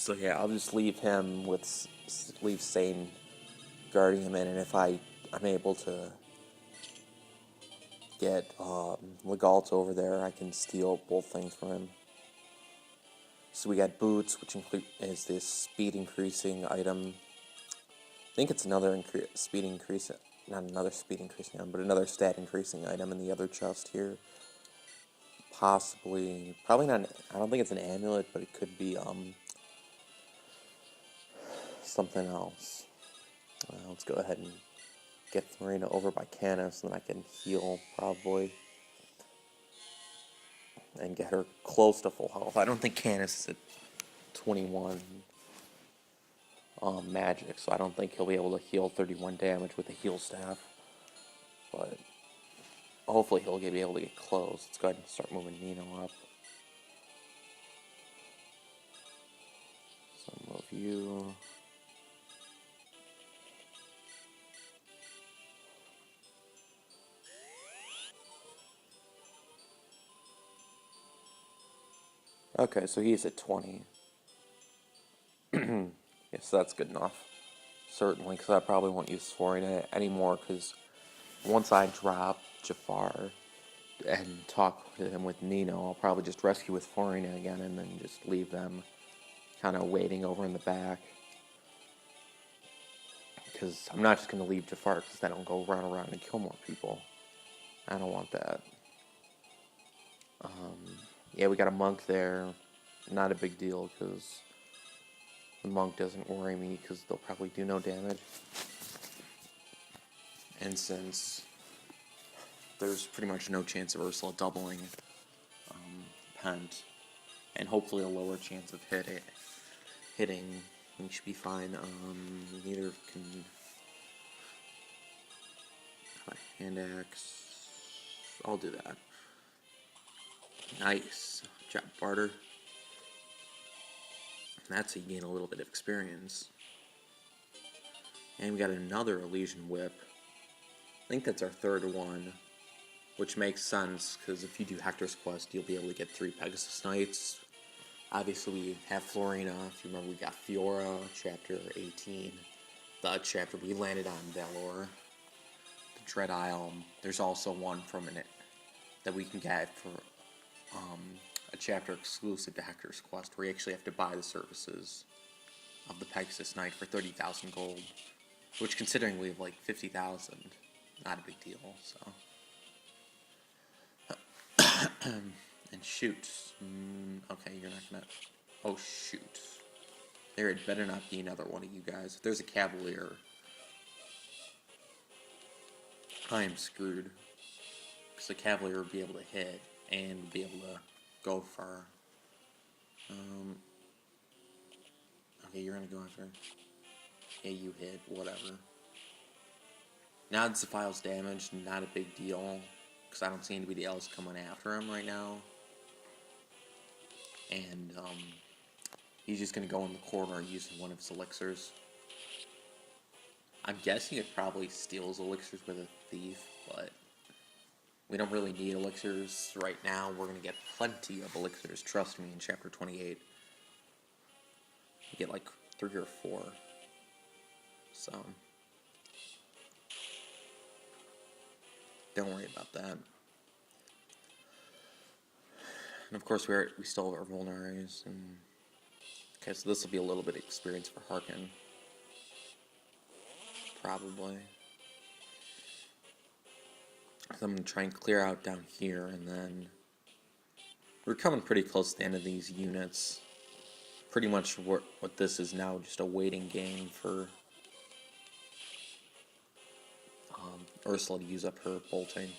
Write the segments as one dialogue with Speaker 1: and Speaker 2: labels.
Speaker 1: So yeah, I'll just leave him with leave Sane guarding him in, and if I'm able to get Legalt over there, I can steal both things from him. So we got boots, which is this speed increasing item. I think it's another speed increase, not another speed increasing item, but another stat increasing item in the other chest here. Possibly, probably not. I don't think it's an amulet, but it could be something else. Let's go ahead and get Marina over by Canis, and then I can heal probably and get her close to full health. I don't think Canis is at 21 magic, so I don't think he'll be able to heal 31 damage with the heal staff. But hopefully he'll be able to get close. Let's go ahead and start moving Nino up. So move you. Okay, so he's at 20. Yes, that's good enough. Certainly, because I probably won't use Florina anymore, because once I drop Jafar and talk to him with Nino, I'll probably just rescue with Florina again and then just leave them kind of waiting over in the back. Because I'm not just going to leave Jafar because then I'll go run around and kill more people. I don't want that. Yeah, we got a monk there. Not a big deal because the monk doesn't worry me because they'll probably do no damage. And since there's pretty much no chance of Ursula doubling Pent, and hopefully a lower chance of hitting, we should be fine. Neither can hand axe. I'll do that. Nice. Job, Barter. That's how you gain a little bit of experience. And we got another Elysian Whip. I think that's our third one, which makes sense, because if you do Hector's Quest, you'll be able to get 3 Pegasus Knights. Obviously, we have Florina. If you remember, we got Fiora, Chapter 18. The chapter we landed on Valor. The Dread Isle. There's also one from it that we can get for a chapter exclusive to Hector's Quest, where you actually have to buy the services of the Pegasus Knight for 30,000 gold, which, considering we have like 50,000, not a big deal. So, and shoot, okay, you're not gonna. Oh shoot, there had better not be another one of you guys. If there's a Cavalier, I am screwed, because the Cavalier would be able to hit and be able to go far. Okay, you're gonna go after. Yeah, you hit, whatever. Now that Zephile's damaged, not a big deal, because I don't see anybody else coming after him right now. And he's just gonna go in the corner using one of his elixirs. I'm guessing it probably steals elixirs with a thief, but we don't really need elixirs right now. We're going to get plenty of elixirs, trust me, in Chapter 28. We get like 3 or 4. So, don't worry about that. And of course, we still have our vulneraries. And okay, so this will be a little bit of experience for Harkin. Probably. So I'm going to try and clear out down here, and then we're coming pretty close to the end of these units. Pretty much what this is now, just a waiting game for Ursula to use up her bolting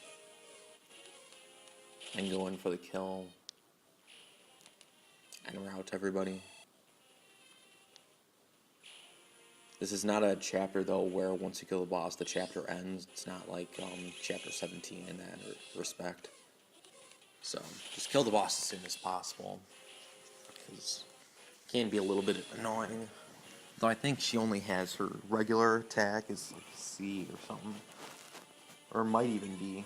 Speaker 1: and go in for the kill and rout everybody. This is not a chapter, though, where once you kill the boss, the chapter ends. It's not like Chapter 17 in that respect. So, just kill the boss as soon as possible, because it can be a little bit annoying. Though I think she only has her regular attack is like C or something. Or it might even be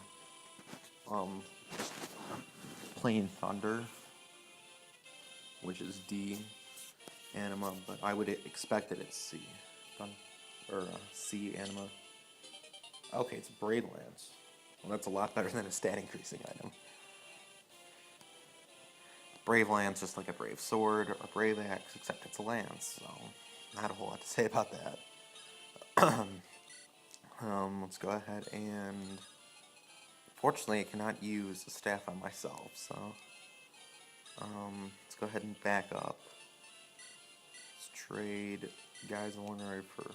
Speaker 1: plain thunder, which is D. anima, but I would expect that it's C. Or C anima. Okay, it's Brave Lance. Well, that's a lot better than a stat increasing item. Brave Lance, just like a Brave Sword or a Brave Axe, except it's a lance, so not a whole lot to say about that. Let's go ahead and... Fortunately, I cannot use a staff on myself, so... let's go ahead and back up. Let's trade Guy's Ordinary for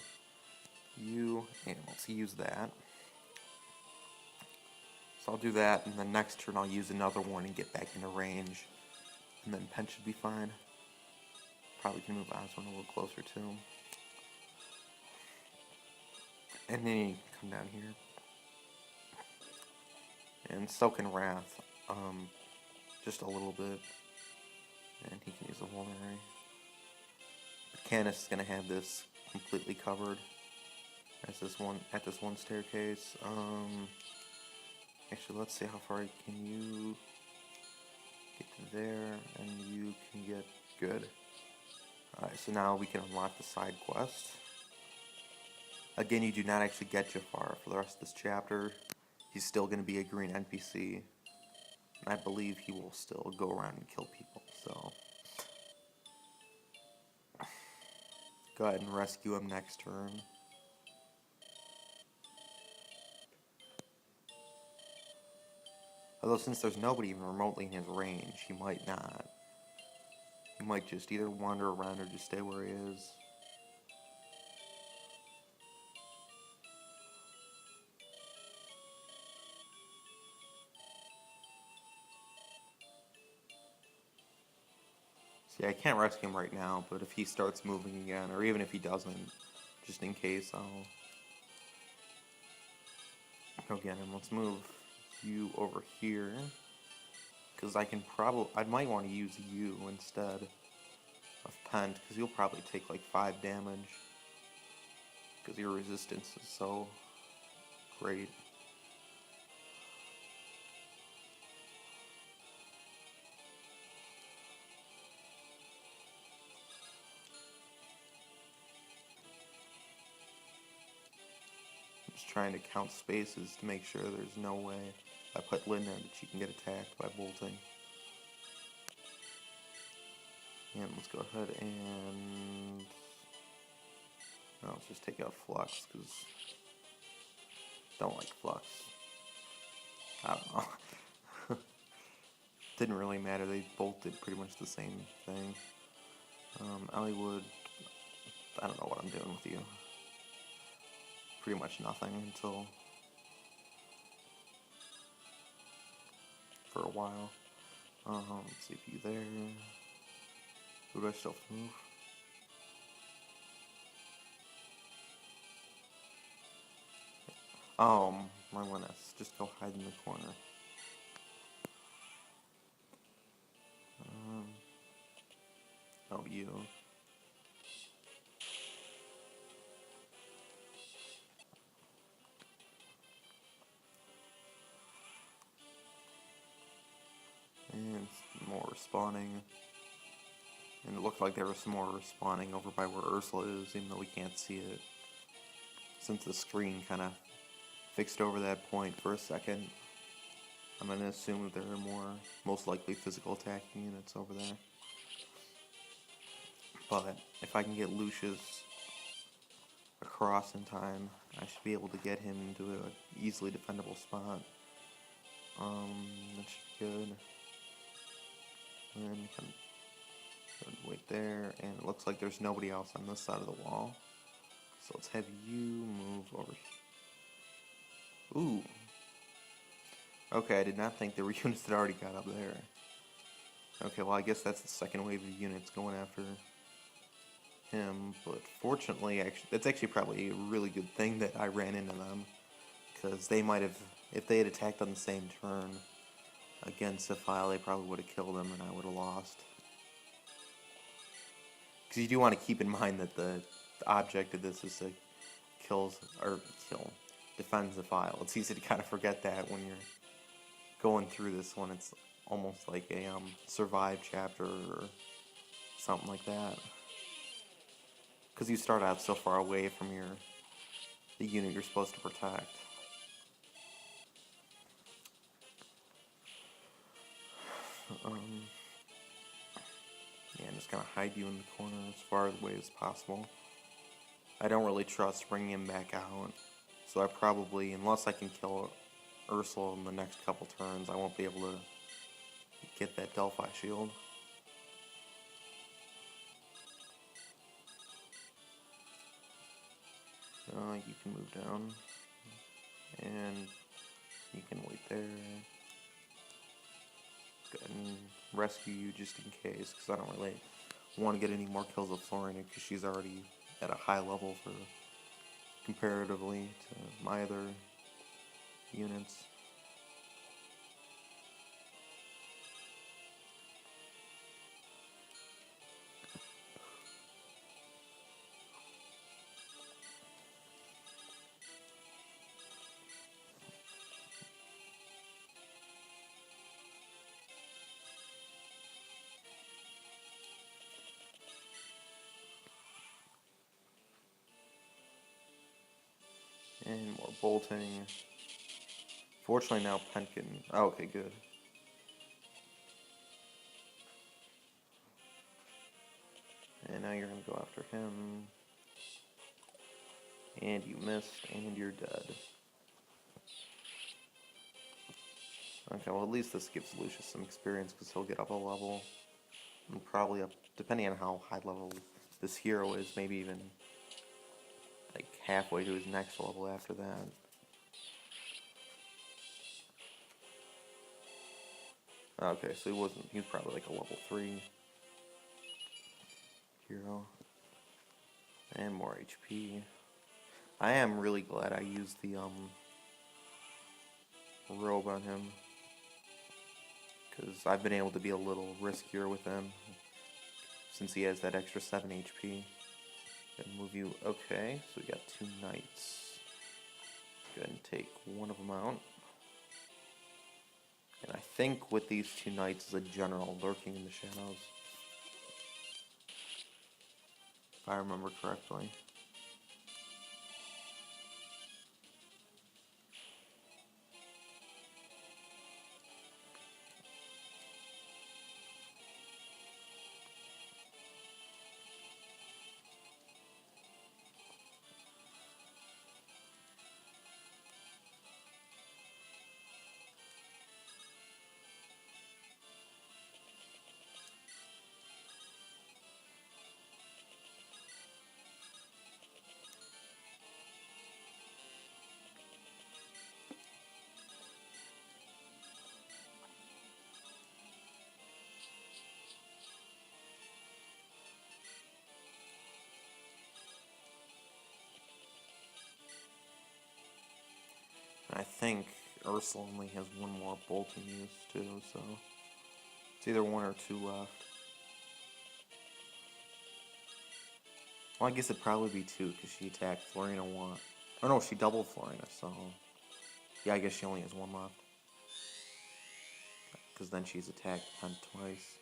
Speaker 1: you, and let's use that. So I'll do that, and then next turn I'll use another one and get back into range. And then Pen should be fine. Probably can move Oswald a little closer to him. And then you come down here. And Soaking Wrath, just a little bit. And he can use a Vulnerary. Canis is going to have this completely covered as at this one staircase. Actually, let's see how far can you get to there, and you can get good. Alright, so now we can unlock the side quest. Again, you do not actually get Jafar for the rest of this chapter. He's still going to be a green NPC. And I believe he will still go around and kill people, so... Go ahead and rescue him next turn. Although since there's nobody even remotely in his range, he might not. He might just either wander around or just stay where he is. See, I can't rescue him right now, but if he starts moving again, or even if he doesn't, just in case, I'll go get him. Let's move you over here, because I might want to use you instead of Pent, because you'll probably take like 5 damage, because your resistance is so great. Just trying to count spaces to make sure there's no way I put Lynn there that she can get attacked by bolting. And let's go ahead and... No, let's just take out Flux, because don't like Flux. I don't know. Didn't really matter, they both did pretty much the same thing. Eliwood, I don't know what I'm doing with you. Pretty much nothing until... for a while. Let's see if you there. Who do I still have to move? Marlenis, just go hide in the corner. You. And more spawning. And it looked like there was some more spawning over by where Ursula is, even though we can't see it. Since the screen kind of fixed over that point for a second, I'm going to assume that there are more, most likely physical attacking units over there. But if I can get Lucius across in time, I should be able to get him into an easily defendable spot. That should be good. And then kind of wait there, and it looks like there's nobody else on this side of the wall. So let's have you move over here. Ooh. Okay, I did not think there were units that already got up there. Okay, well I guess that's the second wave of units going after him, but fortunately, that's actually probably a really good thing that I ran into them, because they might have, if they had attacked on the same turn against a file, they probably would have killed him and I would have lost. Because you do want to keep in mind that the object of this is to defend the file. It's easy to kind of forget that when you're going through this one. It's almost like a survive chapter or something like that. Because you start out so far away from the unit you're supposed to protect. Yeah, I'm just gonna hide you in the corner as far away as possible. I don't really trust bringing him back out, so I probably, unless I can kill Ursula in the next couple turns, I won't be able to get that Delphi shield. You can move down, and you can wait there. Go ahead and rescue you just in case, because I don't really want to get any more kills of Florina, because she's already at a high level for comparatively to my other units. And more bolting. Fortunately now Penkin. Oh, okay, good. And now you're gonna go after him. And you missed, and you're dead. Okay, well at least this gives Lucius some experience because he'll get up a level. And probably up, depending on how high level this hero is, maybe even like halfway to his next level after that. Okay, so he was probably like a level 3 hero. And more HP. I am really glad I used the robe on him, because I've been able to be a little riskier with him since he has that extra 7 HP. Gonna move you. Okay, so we got 2 knights. Go ahead and take one of them out. And I think with these 2 knights is a general lurking in the shadows, if I remember correctly. I think Ursula only has one more bolting use too, so it's either 1 or 2 left. Well, I guess it'd probably be 2 because she attacked Florina 1. Oh no, she doubled Florina, so yeah, I guess she only has 1 left. Because then she's attacked Pen twice.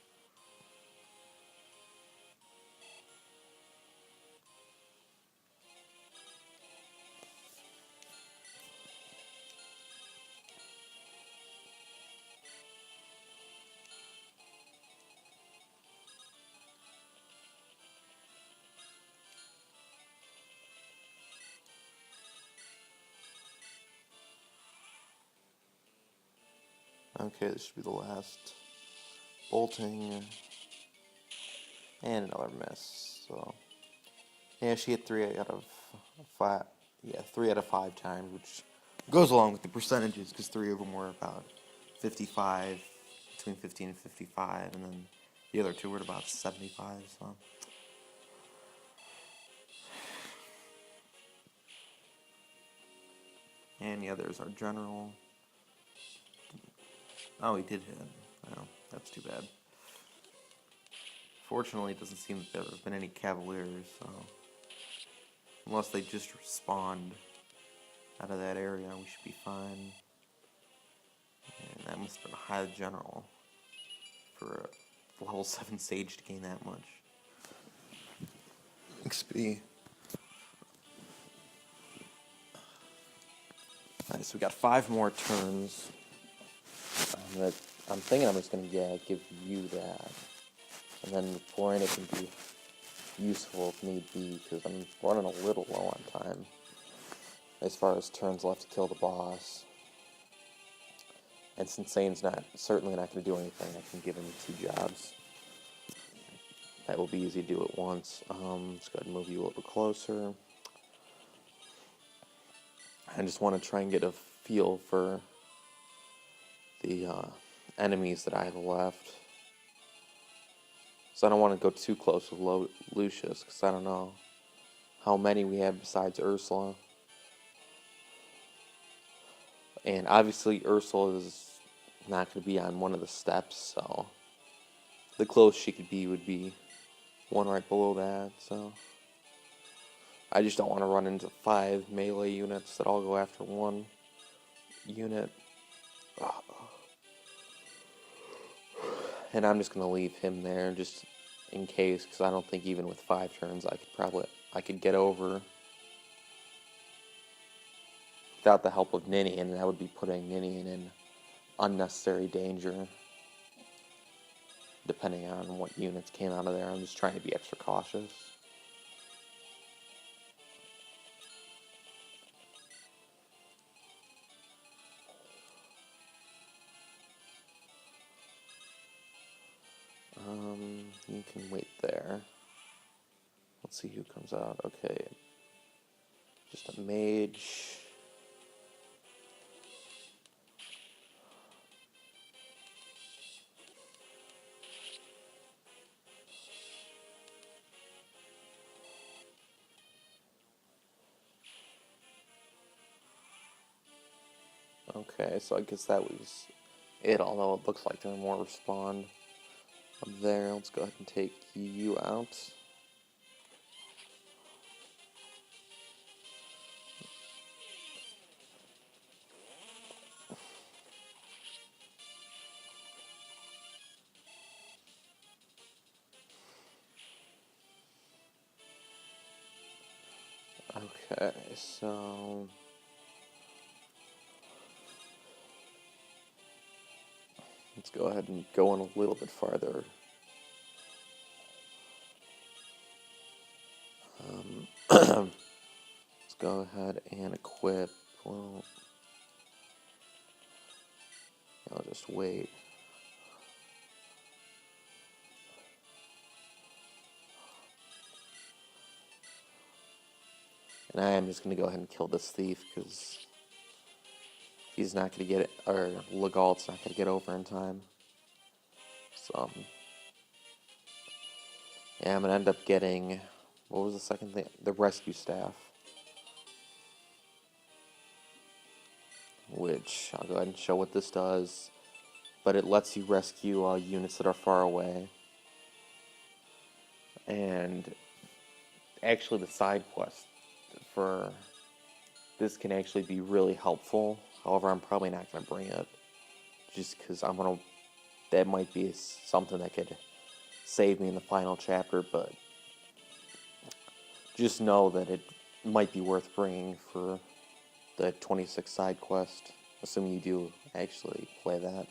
Speaker 1: Okay, this should be the last bolting, and another miss. So yeah, she hit 3 out of 5. Yeah, 3 out of 5 times, which goes along with the percentages because 3 of them were about 55, between 15 and 55, and then the other 2 were at about 75. So. And yeah, there's our general. Oh, he did hit. Oh, that's too bad. Fortunately, it doesn't seem that there have been any Cavaliers, so unless they just respawned out of that area, we should be fine. And that must have been a high general for a level 7 Sage to gain that much. XP. Alright, so we got 5 more turns. I'm thinking I'm just going to give you that. And then Florina can be useful if need be, because I'm running a little low on time as far as turns left to kill the boss. And since Zane's certainly not going to do anything, I can give him 2 jobs. That will be easy to do at once. Let's go ahead and move you a little bit closer. I just want to try and get a feel for the enemies that I have left. So I don't want to go too close with Lucius, because I don't know how many we have besides Ursula. And obviously Ursula is not going to be on one of the steps, so the closest she could be would be one right below that, so I just don't want to run into 5 melee units that all go after one unit. And I'm just going to leave him there just in case, because I don't think even with 5 turns I could get over without the help of Ninian, and that would be putting Ninian in unnecessary danger depending on what units came out of there. I'm just trying to be extra cautious. You can wait there. Let's see who comes out. Okay. Just a mage. Okay, so I guess that was it, although it looks like there are more respawn up there. Let's go ahead and take you out. Okay, so let's go ahead and go in a little bit farther. Let's go ahead and equip. Well, I'll just wait. And I am just going to go ahead and kill this thief, because he's not going to get it, or Legault's not going to get over in time. So, yeah, I'm going to end up getting, what was the second thing? The rescue staff. Which, I'll go ahead and show what this does. But it lets you rescue units that are far away. And actually the side quest for this can actually be really helpful. However, I'm probably not going to bring it, just because that might be something that could save me in the final chapter, but just know that it might be worth bringing for the 26 side quest, assuming you do actually play that.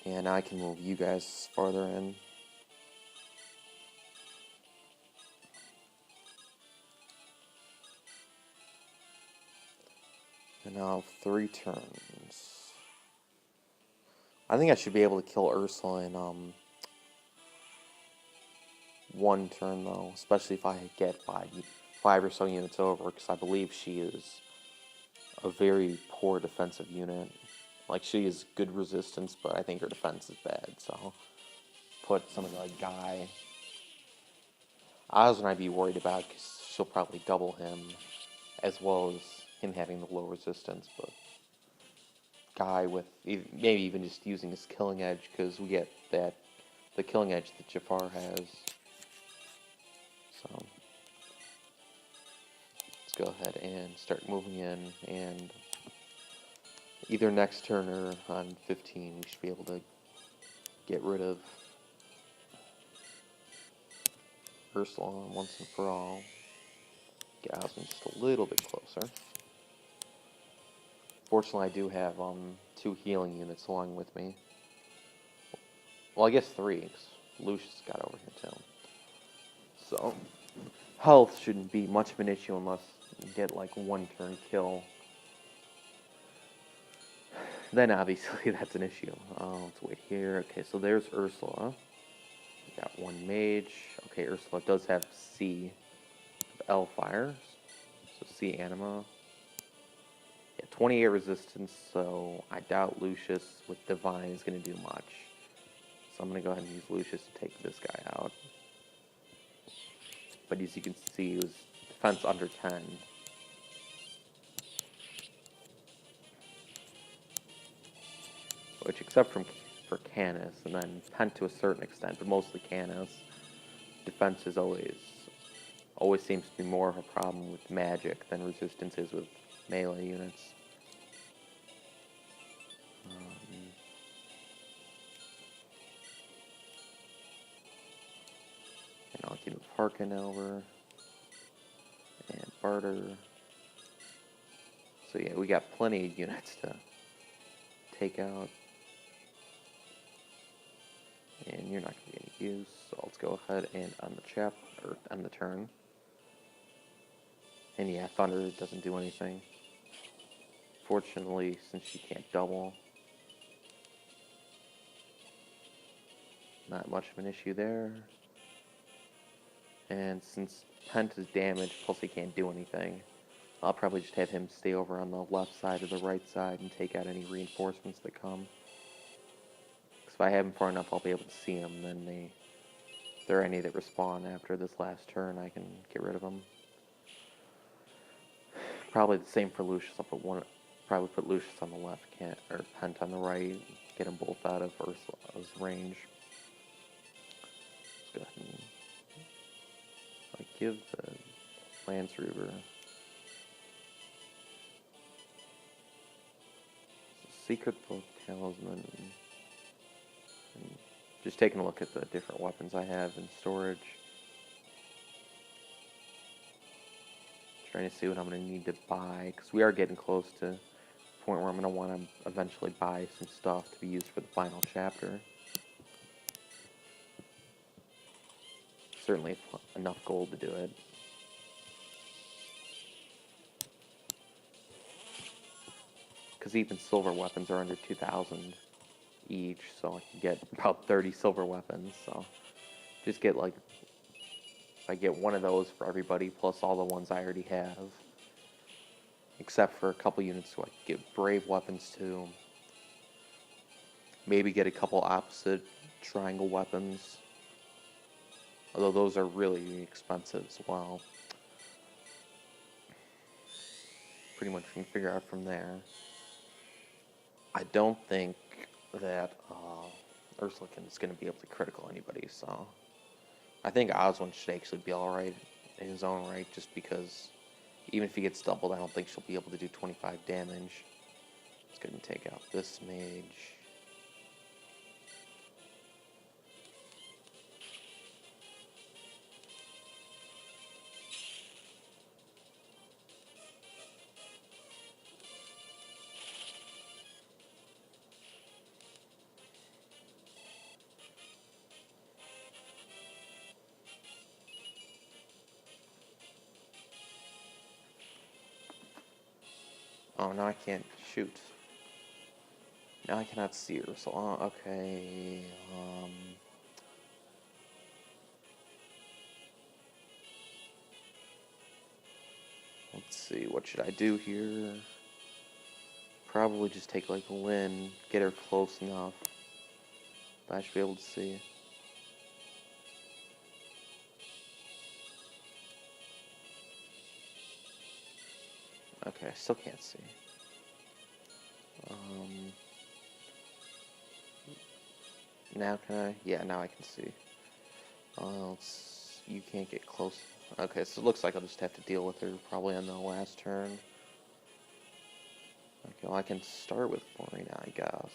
Speaker 1: Yeah, now I can move you guys farther in. And now I have 3 turns. I think I should be able to kill Ursula in 1 turn, though, especially if I get 5 or so units over, because I believe she is a very poor defensive unit. Like, she has good resistance, but I think her defense is bad, so put somebody like Guy. Oz and I'd be worried about, because she'll probably double him, as well as him having the low resistance, but Guy with maybe even just using his killing edge, because we get the killing edge that Jafar has. So let's go ahead and start moving in, and either next turn or on 15 we should be able to get rid of Ursula once and for all. Get Osmond just a little bit closer. Fortunately, I do have 2 healing units along with me. Well, I guess 3, because Lucius got over here too. So, health shouldn't be much of an issue unless you get like 1 turn kill. Then obviously that's an issue. Let's wait here. Okay, so there's Ursula. We got 1 mage. Okay, Ursula does have C of L-Fire. So C Anima. Yeah, 28 resistance, so I doubt Lucius with Divine is going to do much. So I'm going to go ahead and use Lucius to take this guy out. But as you can see, he was defense under 10. Which, except for Canis, and then Pent to a certain extent, but mostly Canis, defense is always seems to be more of a problem with magic than resistance is with melee units. And I'll keep Harkin over and Barter. So yeah, we got plenty of units to take out. And you're not going to get any use, so let's go ahead and end the turn. And yeah, Thunder doesn't do anything. Fortunately, since she can't double, not much of an issue there. And since Pent is damaged, plus he can't do anything, I'll probably just have him stay over on the left side or the right side and take out any reinforcements that come. Because if I have him far enough, I'll be able to see them. Then if there are any that respawn after this last turn, I can get rid of them. Probably the same for Lucius. Probably put Lucius on the left, or Pent on the right. Get them both out of Ursula's range. Let's go ahead and give the Lance Reaver Secret Book, Talisman, and just taking a look at the different weapons I have in storage. Trying to see what I'm going to need to buy, because we are getting close to the point where I'm going to want to eventually buy some stuff to be used for the final chapter. Certainly enough gold to do it. Because even silver weapons are under 2,000 each, so I can get about 30 silver weapons. So just get like, if I get one of those for everybody, plus all the ones I already have, except for a couple units who I can get brave weapons to. Maybe get a couple opposite triangle weapons, although those are really expensive as well. Pretty much can figure out from there. I don't think that Ursula is going to be able to critical anybody, so I think Oswin should actually be alright in his own right, just because even if he gets doubled, I don't think she'll be able to do 25 damage. Let's go ahead and take out this mage. Oh, now I can't shoot. Now I cannot see her, so, okay, let's see, what should I do here? Probably just take, like, Lynn, get her close enough that I should be able to see. Okay, I still can't see. Now can I? Yeah, now I can see. You can't get close. Okay, so it looks like I'll just have to deal with her probably on the last turn. Okay, well I can start with Florina, I guess.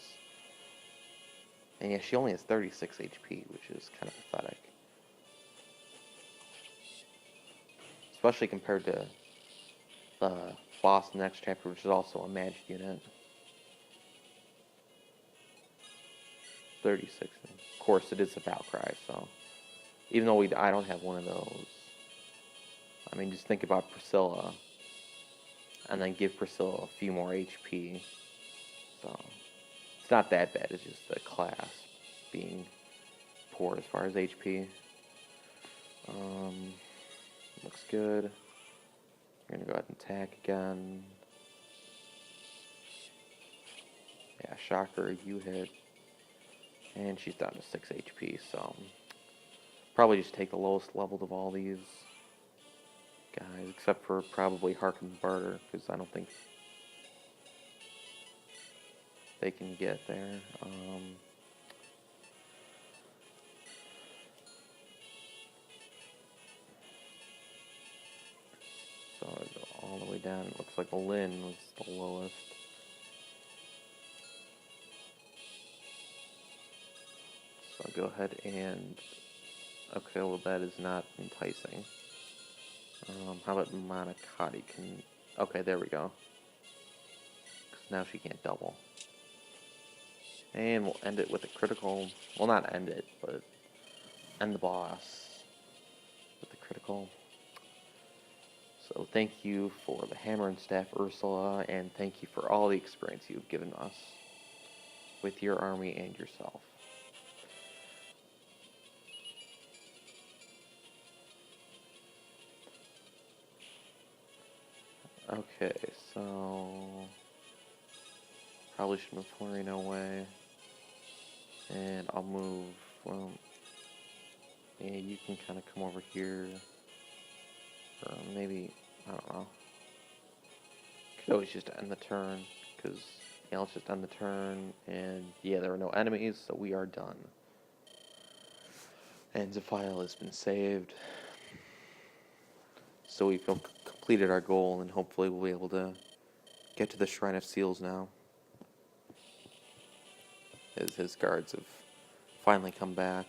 Speaker 1: And yeah, she only has 36 HP, which is kind of pathetic.
Speaker 2: especially compared to the boss in the next chapter, which is also a magic unit. 36. Of course, it is a Valkyrie, so even though I don't have one of those, I mean, just think about Priscilla, and then give Priscilla a few more HP. So it's not that bad. It's just the class being poor as far as HP. Looks good. We're gonna go ahead and attack again. Yeah, shocker, you hit. And she's down to 6 HP, so probably just take the lowest leveled of all these guys, except for probably Harkin the Barter, because I don't think they can get there. So I go all the way down. It looks like Lynn was the lowest. So I'll go ahead and... Okay, well that is not enticing. How about Monocotti can... Okay, there we go. Because now she can't double. And we'll end it with a critical... Well, not end it, but end the boss with the critical. So thank you for the hammer and staff, Ursula, and thank you for all the experience you've given us with your army and yourself. Okay, so probably should move Florina away, and I'll move, well, yeah, you can kind of come over here, or maybe, I don't know, could always just end the turn, because, yeah, let's just end the turn, and yeah, there are no enemies, so we are done. And the file has been saved, so we've completed our goal, and hopefully we'll be able to get to the Shrine of Seals now. His guards have finally come back.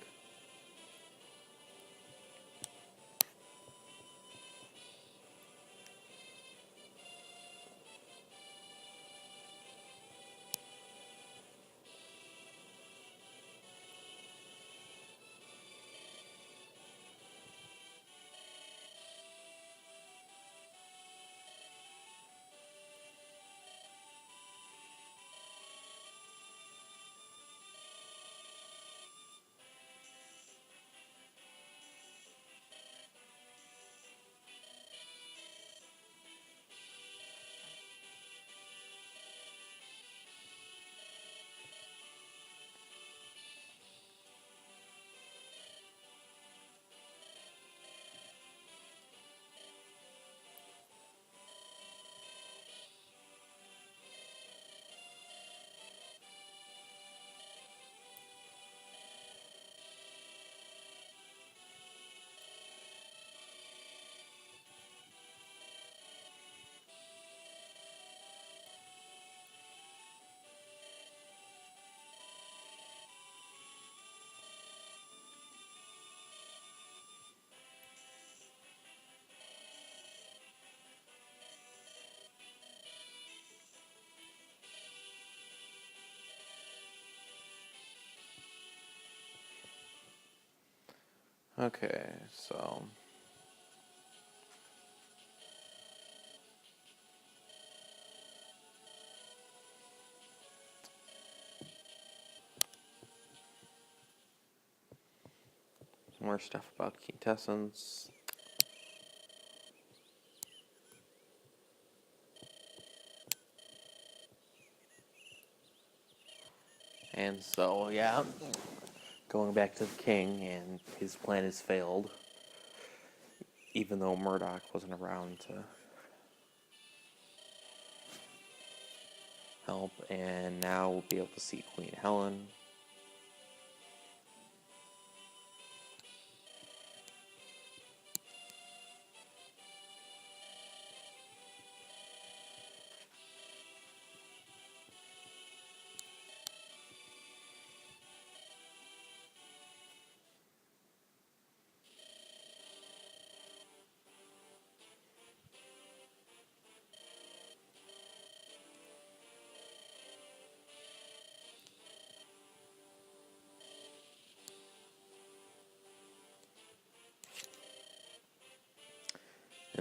Speaker 2: Okay, so... more stuff about quintessence. And so, yeah, going back to the king, and his plan has failed. Even though Murdoch wasn't around to help, and now we'll be able to see Queen Helen.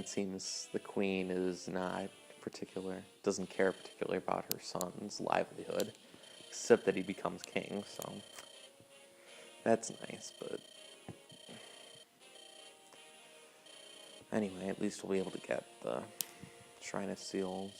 Speaker 2: It seems the queen is not doesn't care particularly about her son's livelihood, except that he becomes king, so that's nice, but anyway, at least we'll be able to get the Shrine of Seals.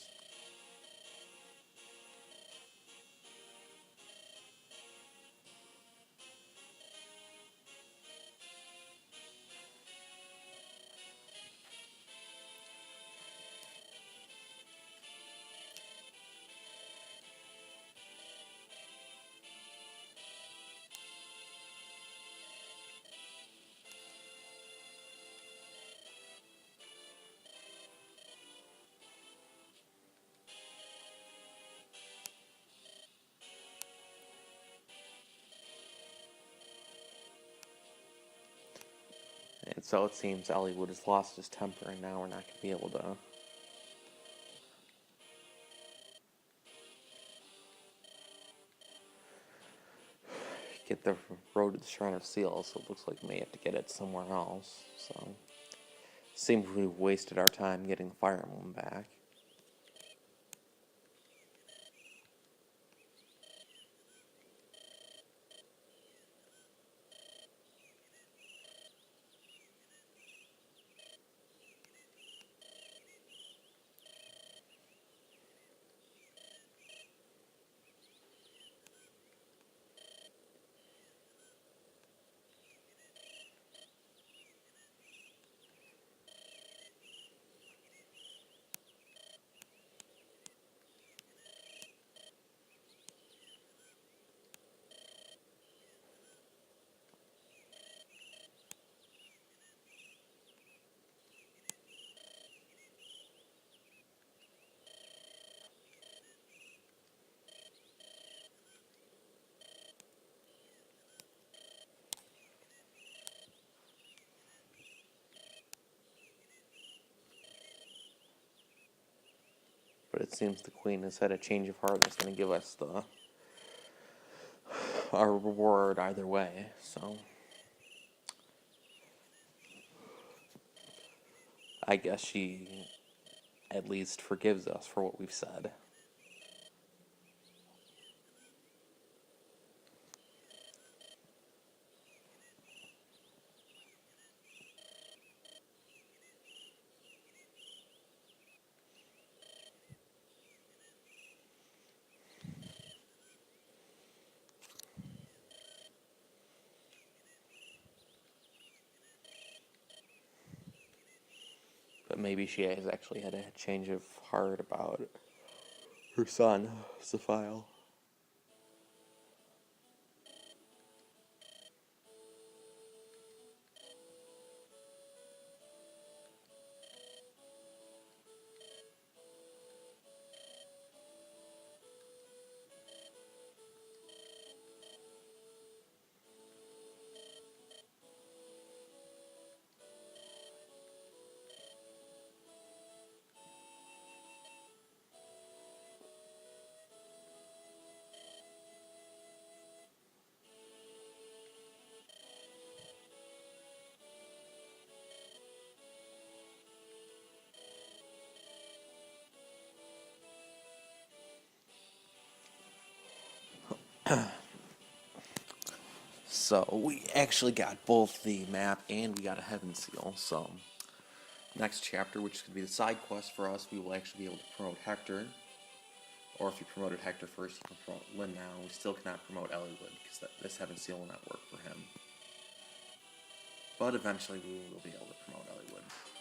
Speaker 2: And so it seems Eliwood has lost his temper, and now we're not going to be able to get the road to the Shrine of Seals, so it looks like we may have to get it somewhere else. So seems we've wasted our time getting the Fire Emblem back. But it seems the queen has had a change of heart that's going to give us our reward either way. So I guess she at least forgives us for what we've said. But maybe she has actually had a change of heart about her son, Sophile. So we actually got both the map and we got a heaven seal. So next chapter, which is going to be the side quest for us, we will actually be able to promote Hector. Or if you promoted Hector first, you can promote Lynn now. We still cannot promote Eliwood because this heaven seal will not work for him. But eventually we will be able to promote Eliwood.